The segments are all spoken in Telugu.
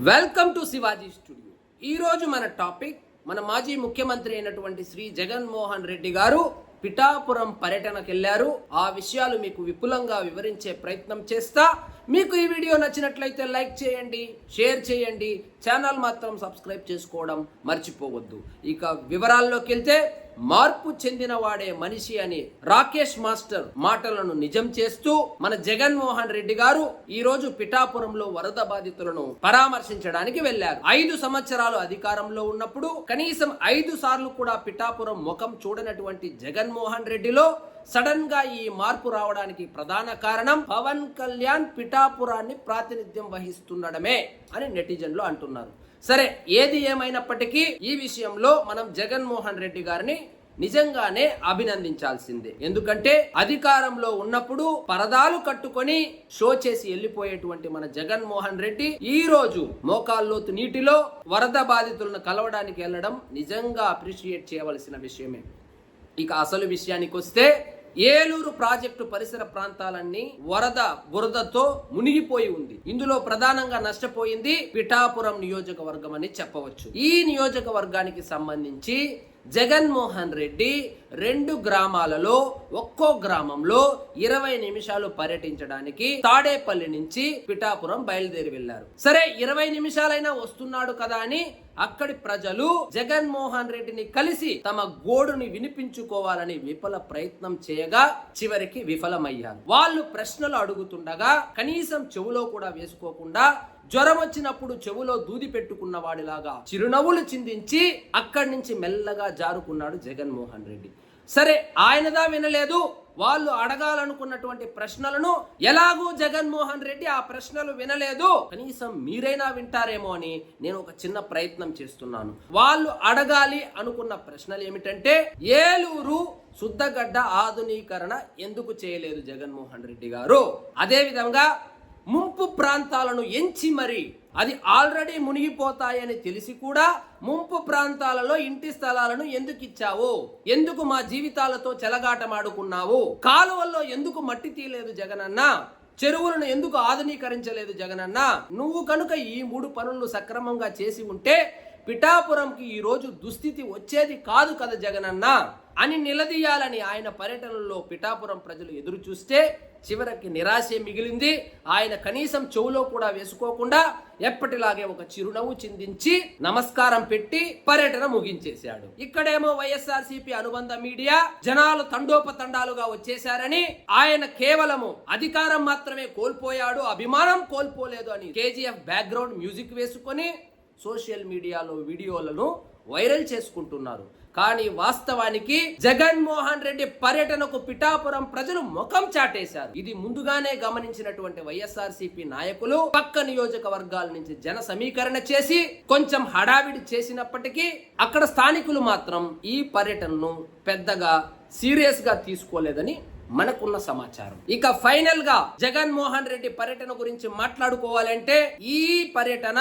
Welcome to Shivaji studio. ఈరోజు మన టాపిక్ మన మాజీ ముఖ్యమంత్రి అయినటువంటి శ్రీ జగన్మోహన్ రెడ్డి గారు పిఠాపురం పర్యటనకు వెళ్ళారు. ఆ విషయాలు మీకు విపులంగా వివరించే ప్రయత్నం చేస్తా. మీకు ఈ వీడియో నచ్చినట్లయితే లైక్ చేయండి, షేర్ చేయండి, ఛానల్ మాత్రం సబ్స్క్రైబ్ చేసుకోవడం మర్చిపోవద్దు. ఇక వివరాల్లోకి వెళ్తే, మార్పు చెందిన వాడే మనిషి అని రాకేష్ మాస్టర్ మాటలను నిజం చేస్తూ మన జగన్మోహన్ రెడ్డి గారు ఈ రోజు పిఠాపురంలో వరద బాధితులను పరామర్శించడానికి వెళ్లారు. 5 సంవత్సరాలు అధికారంలో ఉన్నప్పుడు కనీసం 5 సార్లు కూడా పిఠాపురం ముఖం చూడనటువంటి జగన్మోహన్ రెడ్డిలో సడన్ గా ఈ మార్పు రావడానికి ప్రధాన కారణం పవన్ కళ్యాణ్ పిఠాపురాన్ని ప్రాతినిధ్యం వహిస్తుండడమే అని నెటిజన్లు అంటున్నారు. సరే, ఏది ఏమైనప్పటికీ ఈ విషయంలో మనం జగన్మోహన్ రెడ్డి గారిని నిజంగానే అభినందించాల్సిందే. ఎందుకంటే అధికారంలో ఉన్నప్పుడు పరదాలు కట్టుకొని షో చేసి వెళ్ళిపోయేటువంటి మన జగన్మోహన్ రెడ్డి ఈ రోజు మోకాల్లోతు నీటిలో వరద బాధితులను కలవడానికి వెళ్ళడం నిజంగా అప్రిషియేట్ చేయవలసిన విషయమే. ఇక అసలు విషయానికి వస్తే, ఏలూరు ప్రాజెక్టు పరిసర ప్రాంతాలన్నీ బురదతో మునిగిపోయి ఉంది. ఇందులో ప్రధానంగా నష్టపోయింది పిఠాపురం నియోజకవర్గం అని చెప్పవచ్చు. ఈ నియోజకవర్గానికి సంబంధించి జగన్మోహన్ రెడ్డి 2 గ్రామాలలో ఒక్కో గ్రామంలో 20 నిమిషాలు పర్యటించడానికి తాడేపల్లి నుంచి పిఠాపురం బయలుదేరి వెళ్లారు. సరే, 20 నిమిషాలైనా వస్తున్నాడు కదా అని అక్కడి ప్రజలు జగన్మోహన్ రెడ్డిని కలిసి తమ గోడుని వినిపించుకోవాలని విఫల ప్రయత్నం చేయగా చివరికి విఫలమయ్యారు. వాళ్ళు ప్రశ్నలు అడుగుతుండగా కనీసం చెవులో కూడా వేసుకోకుండా జ్వరం వచ్చినప్పుడు చెవులో దూది పెట్టుకున్న వాడిలాగా చిరునవ్వులు చిందించి అక్కడి నుంచి మెల్లగా జారుకున్నాడు జగన్మోహన్ రెడ్డి. సరే, ఆయనదా వినలేదు. వాళ్ళు అడగాలనుకున్నటువంటి ప్రశ్నలను ఎలాగూ జగన్మోహన్ రెడ్డి ఆ ప్రశ్నలు వినలేదు, కనీసం మీరైనా వింటారేమో అని నేను ఒక చిన్న ప్రయత్నం చేస్తున్నాను. వాళ్ళు అడగాలి అనుకున్న ప్రశ్నలు ఏమిటంటే, ఏలూరు శుద్ధగడ్డ ఆధునీకరణ ఎందుకు చేయలేదు జగన్మోహన్ రెడ్డి గారు? అదే విధంగా ముంపు ప్రాంతాలను ఎంచి మరి అది ఆల్రెడీ మునిగిపోతాయని తెలిసి కూడా ముంపు ప్రాంతాలలో ఇంటి స్థలాలను ఎందుకు ఇచ్చావు? ఎందుకు మా జీవితాలతో చెలగాటమాడుకున్నావు? కాలువల్లో ఎందుకు మట్టి తీయలేదు జగనన్న? చెరువులను ఎందుకు ఆధునీకరించలేదు జగనన్న? నువ్వు కనుక ఈ 3 పనులను సక్రమంగా చేసి ఉంటే పిఠాపురంకి ఈ రోజు దుస్థితి వచ్చేది కాదు కదా జగనన్న అని నిలదీయాలని ఆయన పర్యటనలో పిఠాపురం ప్రజలు ఎదురు చూస్తే చివరికి నిరాశే మిగిలింది. ఆయన కనీసం చెవులో కూడా వేసుకోకుండా ఎప్పటిలాగే ఒక చిరునవ్వు చిందించి నమస్కారం పెట్టి పర్యటన ముగించేశాడు. ఇక్కడేమో వైఎస్ఆర్సీపీ అనుబంధ మీడియా జనాలు తండోపతండాలుగా వచ్చేశారని, ఆయన కేవలము అధికారం మాత్రమే కోల్పోయాడు, అభిమానం కోల్పోలేదు అని కేజీఎఫ్ బ్యాక్గ్రౌండ్ మ్యూజిక్ వేసుకొని సోషల్ మీడియాలో వీడియోలను వైరల్ చేసుకుంటున్నారు. కానీ వాస్తవానికి జగన్మోహన్ రెడ్డి పర్యటనకు పిఠాపురం ప్రజలు ముఖం చాటేశారు. ఇది ముందుగానే గమనించినటువంటి వైఎస్ఆర్సీపీ నాయకులు పక్క నియోజకవర్గాల నుంచి జన సమీకరణ చేసి కొంచెం హడావిడి చేసినప్పటికీ అక్కడ స్థానికులు మాత్రం ఈ పర్యటనను పెద్దగా సీరియస్ గా తీసుకోలేదని మనకున్న సమాచారం. ఇక ఫైనల్ గా జగన్మోహన్ రెడ్డి పర్యటన గురించి మాట్లాడుకోవాలంటే, ఈ పర్యటన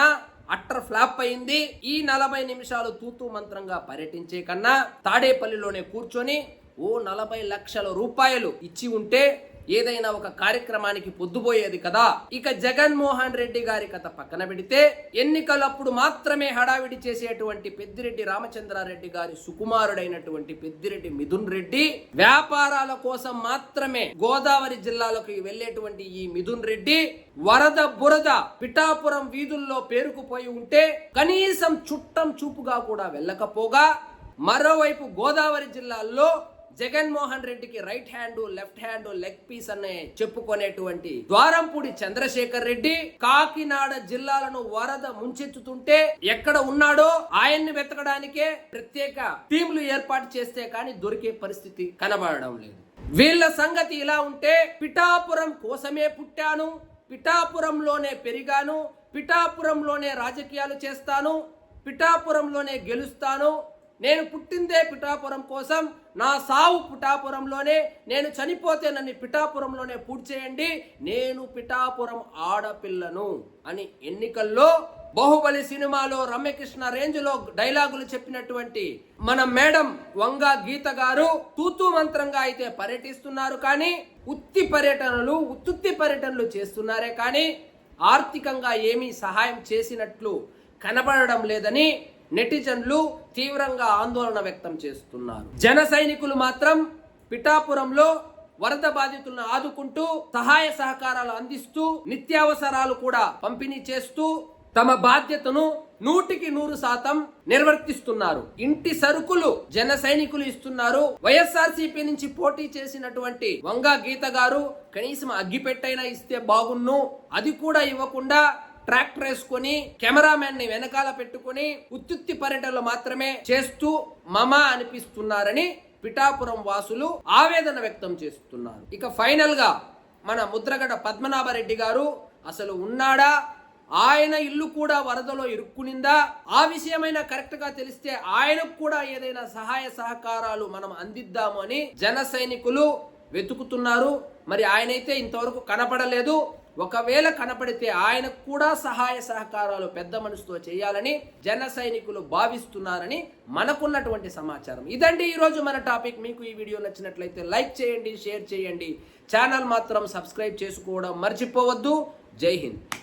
అట్టర్ ఫ్లాప్ అయింది. ఈ 40 నిమిషాలు తూతూ మంత్రంగా పర్యటించే కన్నా తాడేపల్లిలోనే కూర్చొని 40 లక్షల రూపాయలు ఇచ్చి ఉంటే ఏదైనా ఒక కార్యక్రమానికి పొద్దుపోయేది కదా. ఇక జగన్మోహన్ రెడ్డి గారి కథ పక్కన పెడితే, ఎన్నికలప్పుడు మాత్రమే హడావిడి చేసేటువంటి పెద్దిరెడ్డి రామచంద్రారెడ్డి గారి సుకుమారుడైనటువంటి పెద్దిరెడ్డి మిథున్ రెడ్డి, వ్యాపారాల కోసం మాత్రమే గోదావరి జిల్లాలకు వెళ్లేటువంటి ఈ మిథున్ రెడ్డి బురద పిఠాపురం వీధుల్లో పేరుకుపోయి ఉంటే కనీసం చుట్టం చూపుగా కూడా వెళ్ళకపోగా, మరోవైపు గోదావరి జిల్లాల్లో జగన్మోహన్ రెడ్డికి right hand, left hand, leg piece అనే చెప్పుకునేటువంటి ద్వారంపూడి చంద్రశేఖర్ రెడ్డి కాకినాడ జిల్లాలను వరద ముంచెత్తుతుంటే ఎక్కడ ఉన్నాడో ఆయన్ని వెతకడానికే ప్రత్యేక టీంలు ఏర్పాటు చేస్తే కానీ దొరికే పరిస్థితి కనబడడం లేదు. వీళ్ళ సంగతి ఇలా ఉంటే, పిఠాపురం కోసమే పుట్టాను, పిఠాపురంలోనే పెరిగాను, పిఠాపురంలోనే రాజకీయాలు చేస్తాను, పిఠాపురంలోనే గెలుస్తాను, నేను పుట్టిందే పిఠాపురం కోసం, నా సావు పిఠాపురంలోనే, నేను చనిపోతే నన్ను పిఠాపురంలోనే పూడ్చేయండి, నేను పిఠాపురం ఆడపిల్లను అని ఎన్నికల్లో బాహుబలి సినిమాలో రమ్యకృష్ణ రేంజ్ లో డైలాగులు చెప్పినటువంటి మన మేడం వంగా గీత గారు తూతూ మంత్రంగా అయితే పర్యటిస్తున్నారు. కానీ ఉత్తుత్తి పర్యటనలు చేస్తున్నారే కానీ ఆర్థికంగా ఏమీ సహాయం చేసినట్లు కనబడడం లేదని నెటిజన్లు తీవ్రంగా ఆందోళన వ్యక్తం చేస్తున్నారు. జన సైనికులు మాత్రం పిఠాపురంలో వరద బాధితులను ఆదుకుంటూ సహాయ సహకారాలు అందిస్తూ నిత్యావసరాలు కూడా పంపిణీ చేస్తూ తమ బాధ్యతను 100% నిర్వర్తిస్తున్నారు. ఇంటి సరుకులు జన సైనికులు ఇస్తున్నారు. వైఎస్ఆర్సీపీ నుంచి పోటీ చేసినటువంటి వంగా గీత గారు కనీసం అగ్గిపెట్టైనా ఇస్తే బాగున్ను, అది కూడా ఇవ్వకుండా ట్రాక్టర్ వేసుకొని కెమెరామెన్ ని వెనకాల పెట్టుకొని ఉత్తుత్తి పర్యటనలు మాత్రమే చేస్తూ మమా అనిపిస్తున్నారని పిఠాపురం వాసులు ఆవేదన వ్యక్తం చేస్తున్నారు. ఇక ఫైనల్ గా మన ముద్రగడ పద్మనాభరెడ్డి గారు అసలు ఉన్నాడా, ఆయన ఇల్లు కూడా వరదలో ఇరుక్కునిందా, ఆ విషయమైనా కరెక్ట్ గా తెలిస్తే ఆయనకు కూడా ఏదైనా సహాయ సహకారాలు మనం అందిద్దాము అని జన సైనికులు వెతుకుతున్నారు. మరి ఆయనైతే ఇంతవరకు కనపడలేదు. ఒకవేళ కనపడితే ఆయనకు కూడా సహాయ సహకారాలు పెద్ద మనసుతో చేయాలని జన సైనికులు భావిస్తున్నారని మనకున్నటువంటి సమాచారం. ఇదండి ఈరోజు మన టాపిక్. మీకు ఈ వీడియో నచ్చినట్లయితే లైక్ చేయండి, షేర్ చేయండి, ఛానల్ మాత్రం సబ్స్క్రైబ్ చేసుకోవడం మర్చిపోవద్దు. జై హింద్.